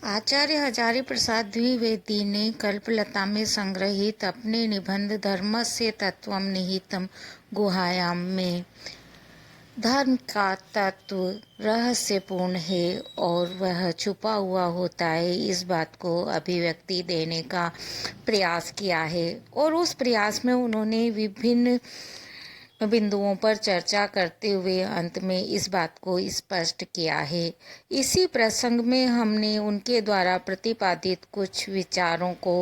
आचार्य हजारी प्रसाद द्विवेदी ने कल्पलता में संग्रहित अपने निबंध धर्मस्य तत्त्वं निहितं गुहायां में धर्म का तत्व रहस्यपूर्ण है और वह छुपा हुआ होता है, इस बात को अभिव्यक्ति देने का प्रयास किया है। और उस प्रयास में उन्होंने विभिन्न बिंदुओं पर चर्चा करते हुए अंत में इस बात को स्पष्ट किया है। इसी प्रसंग में हमने उनके द्वारा प्रतिपादित कुछ विचारों को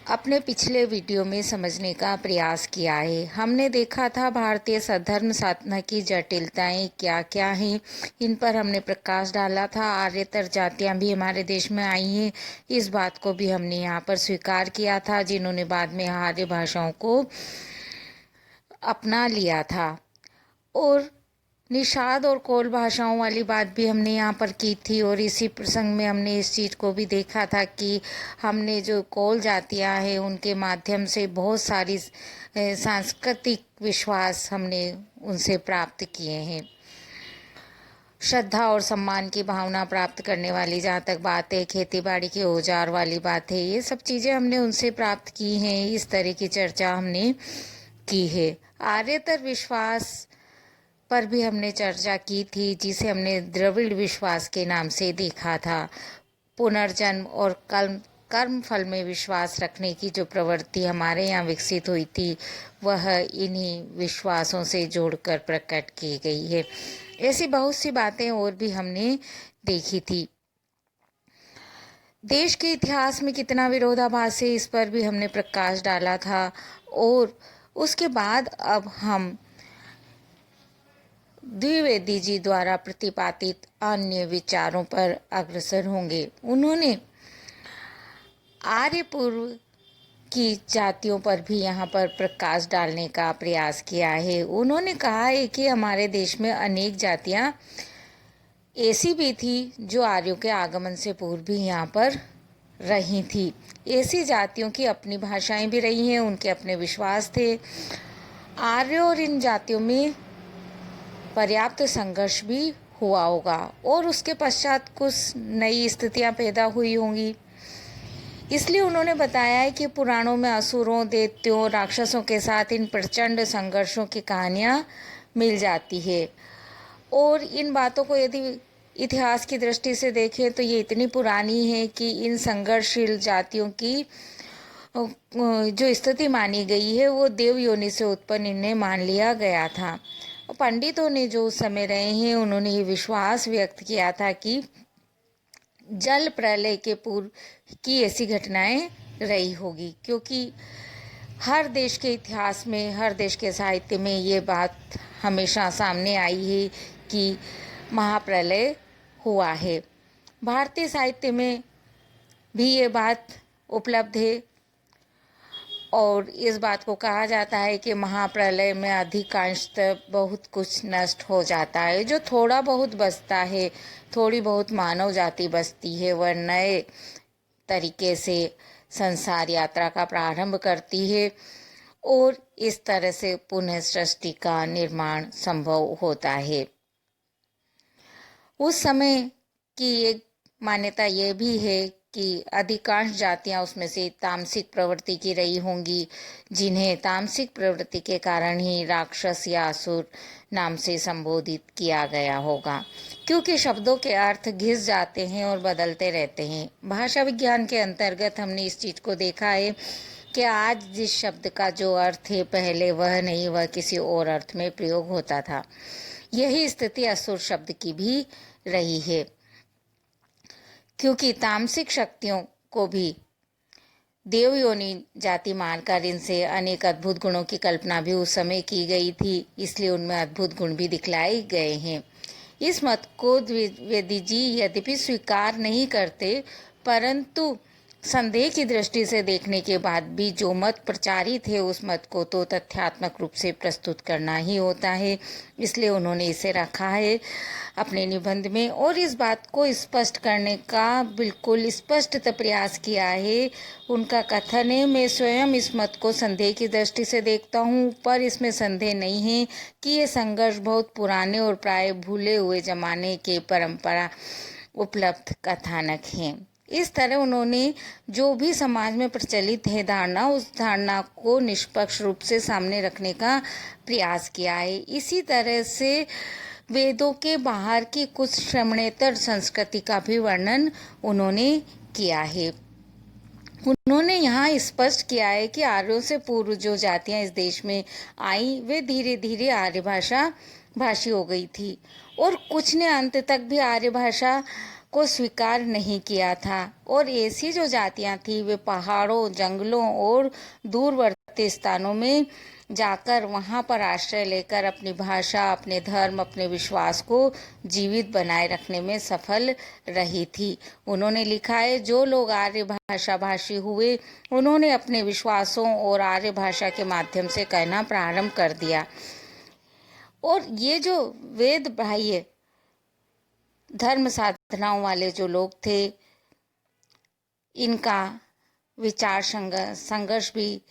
अपने पिछले वीडियो में समझने का प्रयास किया है। हमने देखा था भारतीय सद्धर्म साधना की जटिलताएं क्या क्या हैं, इन पर हमने प्रकाश डाला था। आर्यतर जातियां भी हमारे देश में आई हैं, इस बात को भी हमने यहाँ पर स्वीकार किया था, जिन्होंने बाद में आर्य भाषाओं को अपना लिया था। और निषाद और कोल भाषाओं वाली बात भी हमने यहाँ पर की थी। और इसी प्रसंग में हमने इस चीज़ को भी देखा था कि हमने जो कोल जातियाँ हैं उनके माध्यम से बहुत सारी सांस्कृतिक विश्वास हमने उनसे प्राप्त किए हैं। श्रद्धा और सम्मान की भावना प्राप्त करने वाली जहाँ तक बात है, खेती बाड़ी के औजार वाली बात है, ये सब चीज़ें हमने उनसे प्राप्त की हैं। इस तरह की चर्चा हमने की है। आर्यतर विश्वास पर भी हमने चर्चा की थी, जिसे हमने द्रविड़ विश्वास के नाम से देखा था। पुनर्जन्म और कर्म फल में विश्वास रखने की जो प्रवृत्ति हमारे यहाँ विकसित हुई थी, वह इन्हीं विश्वासों से जोड़कर प्रकट की गई है। ऐसी बहुत सी बातें और भी हमने देखी थी। देश के इतिहास में कितना विरोधाभास है, इस पर भी हमने प्रकाश डाला था। और उसके बाद अब हम द्विवेदी जी द्वारा प्रतिपादित अन्य विचारों पर अग्रसर होंगे। उन्होंने आर्य पूर्व की जातियों पर भी यहाँ पर प्रकाश डालने का प्रयास किया है। उन्होंने कहा है कि हमारे देश में अनेक जातियाँ ऐसी भी थी जो आर्यों के आगमन से पूर्व भी यहाँ पर रही थी। ऐसी जातियों की अपनी भाषाएं भी रही हैं, उनके अपने विश्वास थे। आर्य और इन जातियों में पर्याप्त संघर्ष भी हुआ होगा और उसके पश्चात कुछ नई स्थितियां पैदा हुई होंगी। इसलिए उन्होंने बताया है कि पुराणों में असुरों, दैत्यों, राक्षसों के साथ इन प्रचंड संघर्षों की कहानियां मिल जाती है। और इन बातों को यदि इतिहास की दृष्टि से देखें तो ये इतनी पुरानी है कि इन संघर्षशील जातियों की जो स्थिति मानी गई है वो देव योनि से उत्पन्न इन्हें मान लिया गया था। पंडितों ने जो उस समय रहे हैं, उन्होंने ये विश्वास व्यक्त किया था कि जल प्रलय के पूर्व की ऐसी घटनाएं रही होगी, क्योंकि हर देश के इतिहास में, हर देश के साहित्य में ये बात हमेशा सामने आई है कि महाप्रलय हुआ है। भारतीय साहित्य में भी ये बात उपलब्ध है और इस बात को कहा जाता है कि महाप्रलय में अधिकांशतः बहुत कुछ नष्ट हो जाता है। जो थोड़ा बहुत बचता है, थोड़ी बहुत मानव जाति बचती है, वह नए तरीके से संसार यात्रा का प्रारंभ करती है और इस तरह से पुनः सृष्टि का निर्माण संभव होता है। उस समय की एक मान्यता यह भी है कि अधिकांश जातियां उसमें से तामसिक प्रवृत्ति की रही होंगी, जिन्हें तामसिक प्रवृत्ति के कारण ही राक्षस या असुर नाम से संबोधित किया गया होगा, क्योंकि शब्दों के अर्थ घिस जाते हैं और बदलते रहते हैं। भाषा विज्ञान के अंतर्गत हमने इस चीज को देखा है कि आज जिस शब्द का जो अर्थ है पहले वह नहीं, वह किसी और अर्थ में प्रयोग होता था। यही स्थिति असुर शब्द की भी रही है, क्योंकि तामसिक शक्तियों को भी देव योनि जाति मानकर इनसे अनेक अद्भुत गुणों की कल्पना भी उस समय की गई थी, इसलिए उनमें अद्भुत गुण भी दिखलाए गए हैं। इस मत को द्विवेदी जी यद्यपि स्वीकार नहीं करते, परंतु संदेह की दृष्टि से देखने के बाद भी जो मत प्रचारित है उस मत को तो तथ्यात्मक रूप से प्रस्तुत करना ही होता है, इसलिए उन्होंने इसे रखा है अपने निबंध में। और इस बात को स्पष्ट करने का बिल्कुल स्पष्ट प्रयास किया है। उनका कथन है, मैं स्वयं इस मत को संदेह की दृष्टि से देखता हूँ, पर इसमें संदेह नहीं है कि ये संघर्ष बहुत पुराने और प्राय भूले हुए जमाने के परंपरा उपलब्ध कथानक हैं। इस तरह उन्होंने जो भी समाज में प्रचलित है धारणा, उस धारणा को निष्पक्ष रूप से सामने रखने का प्रयास किया है। इसी तरह से वेदों के बाहर की कुछ श्रमणेतर संस्कृति का भी वर्णन उन्होंने किया है। उन्होंने यहाँ स्पष्ट किया है कि आर्यों से पूर्व जो जातियाँ इस देश में आई, वे धीरे धीरे आर्य भाषी हो गई थी और कुछ ने अंत तक भी आर्य भाषा को स्वीकार नहीं किया था। और ऐसी जो जातियां थी वे पहाड़ों, जंगलों और दूरवर्ती स्थानों में जाकर वहां पर आश्रय लेकर अपनी भाषा, अपने धर्म, अपने विश्वास को जीवित बनाए रखने में सफल रही थी। उन्होंने लिखा है, जो लोग आर्य भाषा भाषी हुए उन्होंने अपने विश्वासों और आर्य भाषा के माध्यम से कहना प्रारंभ कर दिया। और ये जो वेद बाह्य धर्म साधनाओं वाले जो लोग थे, इनका विचार संघर्ष भी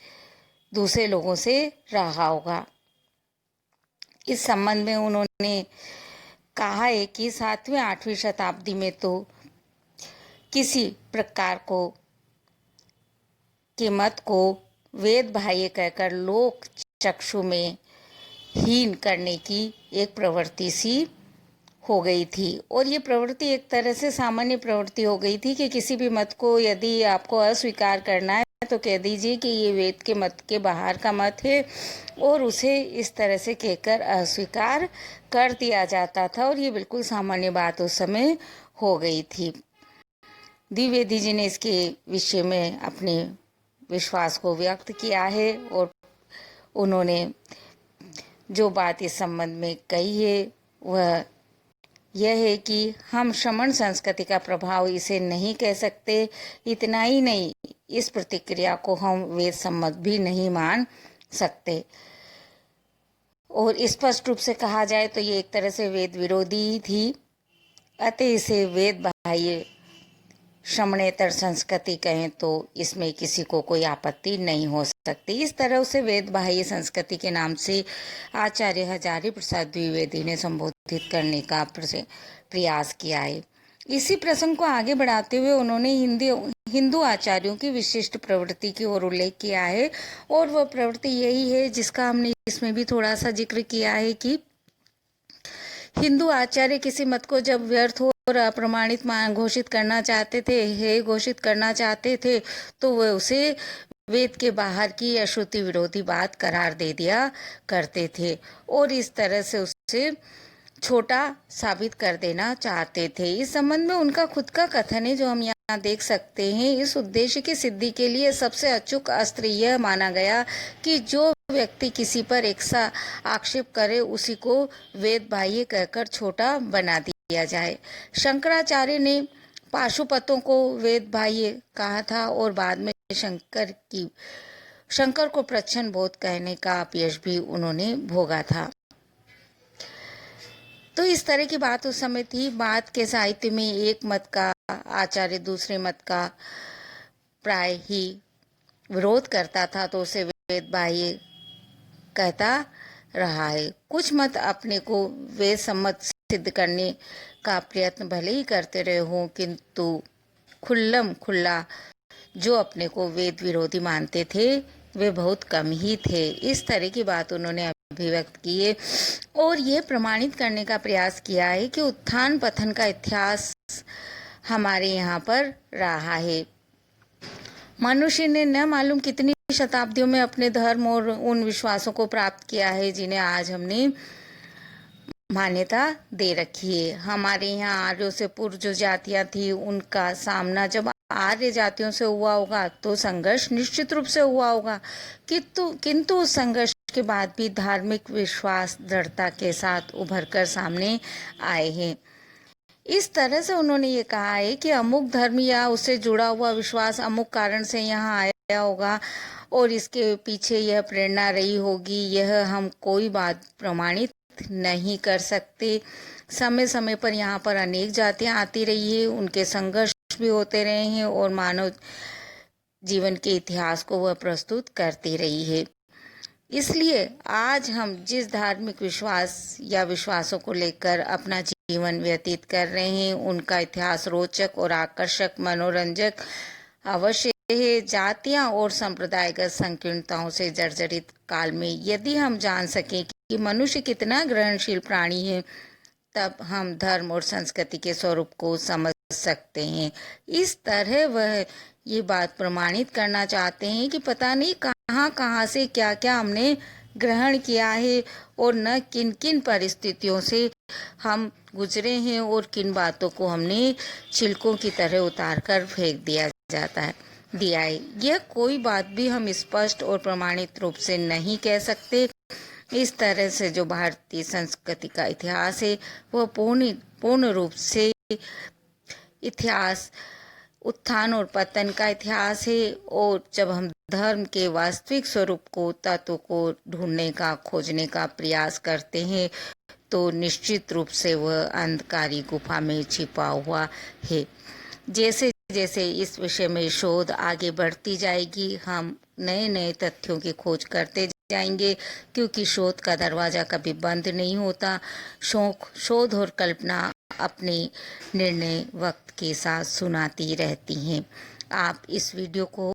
दूसरे लोगों से रहा होगा। इस संबंध में उन्होंने कहा है कि 7वीं 8वीं शताब्दी में तो किसी प्रकार के मत को वेद बाह्य कहकर लोक चक्षु में हीन करने की एक प्रवृत्ति सी हो गई थी। और ये प्रवृत्ति एक तरह से सामान्य प्रवृत्ति हो गई थी कि किसी भी मत को यदि आपको अस्वीकार करना है तो कह दीजिए कि ये वेद के मत के बाहर का मत है, और उसे इस तरह से कहकर अस्वीकार कर दिया जाता था। और ये बिल्कुल सामान्य बात उस समय हो गई थी। द्विवेदी जी ने इसके विषय में अपने विश्वास को व्यक्त किया है और उन्होंने जो बात इस संबंध में कही है वह यह है कि हम श्रमण संस्कृति का प्रभाव इसे नहीं कह सकते। इतना ही नहीं, इस प्रतिक्रिया को हम वेद सम्मत भी नहीं मान सकते। और स्पष्ट रूप से कहा जाए तो ये एक तरह से वेद विरोधी ही थी। अतः इसे वेद बाह्य श्रमणेतर संस्कृति कहें तो इसमें किसी को कोई आपत्ति नहीं हो सकती। इस तरह उसे वेद बाह्य संस्कृति के नाम से आचार्य हजारी प्रसाद द्विवेदी ने संबोधित करने का प्रयास किया है। इसी प्रसंग को आगे बढ़ाते हुए उन्होंने हिंदू आचार्यों की विशिष्ट प्रवृत्ति की ओर उल्लेख किया है, और वह प्रवृत्ति यही है जिसका हमने इसमें भी थोड़ा सा जिक्र किया है कि हिंदू आचार्य किसी मत को जब व्यर्थ और अप्रमाणित घोषित करना चाहते थे तो वह उसे वेद के बाहर की अश्रुति विरोधी बात करार दे दिया करते थे और इस तरह से उसे छोटा साबित कर देना चाहते थे। इस संबंध में उनका खुद का कथन है जो हम यहाँ देख सकते हैं। इस उद्देश्य की सिद्धि के लिए सबसे अचूक अस्त्र यह माना गया कि जो व्यक्ति किसी पर एकसा आक्षेप करे उसी को वेद बाह्य कहकर छोटा बना दिया जाए। शंकराचार्य ने पाशुपतों को वेद बाह्य कहा था और बाद में शंकर को प्रच्छन्न बोध कहने का अपयश भी उन्होंने भोगा था। तो इस तरह की बात उस समय थी। बाद के साहित्य में एक मत का आचार्य दूसरे मत का प्राय ही विरोध करता था तो उसे वेद बाह्य कहता रहा है। कुछ मत अपने को वेद सम्मत सिद्ध करने का प्रयत्न भले ही करते रहे हों, किंतु खुल्लम खुल्ला जो अपने को वेद विरोधी मानते थे वे बहुत कम ही थे। इस तरह की बात उन्होंने अभिव्यक्त की है और यह प्रमाणित करने का प्रयास किया है कि उत्थान पतन का इतिहास हमारे यहाँ पर रहा है। मनुष्य ने न मालूम कितनी शताब्दियों में अपने धर्म और उन विश्वासों को प्राप्त किया है जिन्हें आज हमने मान्यता दे रखी है। हमारे यहाँ आर्यों से पूर्व जो जातियां थी उनका सामना जब आर्य जातियों से हुआ होगा तो संघर्ष निश्चित रूप से हुआ होगा, किंतु उस संघर्ष के बाद भी धार्मिक विश्वास दृढ़ता के साथ उभर कर सामने आए हैं। इस तरह से उन्होंने ये कहा है कि अमुक धर्म या उससे जुड़ा हुआ विश्वास अमुक कारण से यहाँ आया होगा और इसके पीछे यह प्रेरणा रही होगी, यह हम कोई बात प्रमाणित नहीं कर सकते। समय समय पर यहाँ पर अनेक जातियाँ आती रही है, उनके संघर्ष भी होते रहे हैं और मानव जीवन के इतिहास को वह प्रस्तुत करती रही है। इसलिए आज हम जिस धार्मिक विश्वास या विश्वासों को लेकर अपना जीवन व्यतीत कर रहे हैं। उनका इतिहास रोचक और आकर्षक, मनोरंजक अवश्य है। जातियां और सांप्रदायिक संकीर्णताओं से जर्जरित काल में यदि हम जान सकें कि मनुष्य कितना ग्रहणशील प्राणी है, तब हम धर्म और संस्कृति के स्वरूप को समझ सकते हैं। इस तरह वह ये बात प्रमाणित करना चाहते हैं कि पता नहीं कहाँ कहाँ से क्या क्या हमने ग्रहण किया है और न किन किन परिस्थितियों से हम गुजरे हैं और किन बातों को हमने छिलकों की तरह उतार कर फेंक दिया है। यह कोई बात भी हम स्पष्ट और प्रमाणित रूप से नहीं कह सकते। इस तरह से जो भारतीय संस्कृति का इतिहास है वह पूर्ण रूप से इतिहास, उत्थान और पतन का इतिहास है। और जब हम धर्म के वास्तविक स्वरूप को, तत्व को ढूंढने का, खोजने का प्रयास करते हैं, तो निश्चित रूप से वह अंधकारी गुफा में छिपा हुआ है। जैसे जैसे इस विषय में शोध आगे बढ़ती जाएगी, हम नए नए तथ्यों की खोज करते जाएंगे, क्योंकि शोध का दरवाजा कभी बंद नहीं होता। शोध और कल्पना अपने निर्णय वक्त के साथ सुनाती रहती हैं। आप इस वीडियो को